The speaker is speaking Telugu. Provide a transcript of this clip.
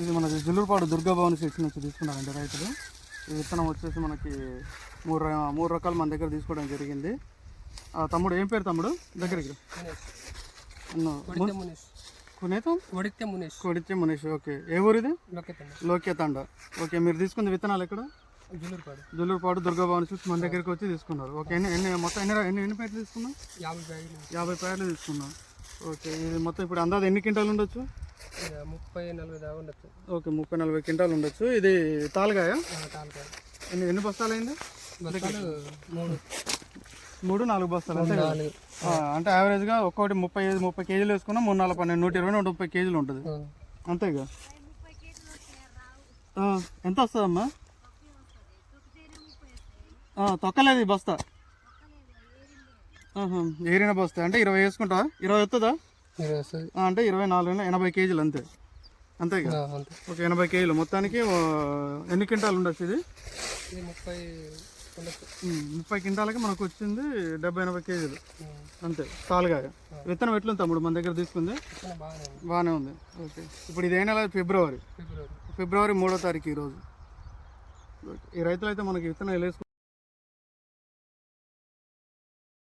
ఇది మనకి జుల్లూరుపాడు దుర్గాభవన్ సెక్షన్ నుంచి తీసుకున్నారండి రైతులు. ఈ విత్తనం వచ్చేసి మనకి మూడు రకాలు మన దగ్గర తీసుకోవడం జరిగింది. తమ్ముడు ఏం పేరు తమ్ముడు? దగ్గరికి కొడితే మునేష్. ఓకే, ఏ ఊరు ఇది? లోకేతండ. ఓకే, మీరు తీసుకుంది విత్తనాలు ఎక్కడ? జుల్లూరుపాడు దుర్గాభవన్ నుంచి మన దగ్గరికి వచ్చి తీసుకున్నారు. ఓకే, మొత్తం ఎన్ని ప్యాకెట్లు తీసుకున్నాం? 50 ప్యాకెట్లు తీసుకున్నాం. ఓకే, ఇది మొత్తం ఇప్పుడు అందాజ ఎన్ని క్వింటాలు ఉండొచ్చు? 30-40 దాకా ఉండొచ్చు. ఓకే, 30-40 క్వింటాలు ఉండొచ్చు. ఇది తాలుగాయ ఎన్ని బస్తాలు అయింది? 3-4 బస్తాలు అంతే కదా? అంటే యావరేజ్గా ఒక్కొక్కటి 30 కేజీలు వేసుకున్నా 3-4-12 120-130 కేజీలు ఉంటుంది అంతేగా? ఎంత వస్తుందమ్మా? తొక్కలేదు ఈ బస్తా, ఏరిన బస్తా. అంటే 20 వేసుకుంటా? 20 వస్తుందా? అంటే 24-80 కేజీలు అంతేగా? ఓకే, 80 కేజీలు మొత్తానికి. ఎన్ని క్వింటాలు ఉండొచ్చు ఇది? 30 క్వింటాలకి మనకు వచ్చింది 70-80 కేజీలు అంతే. తాలుగాయ విత్తనం ఎట్లుంది తమ్ముడు మన దగ్గర తీసుకుంది? బాగానే ఉంది. ఓకే, ఇప్పుడు ఇది ఏ నెల? ఫిబ్రవరి 3వ తారీఖు ఈరోజు. ఈ రైతులు అయితే మనకి విత్తనాలు వేసుకుంటారు.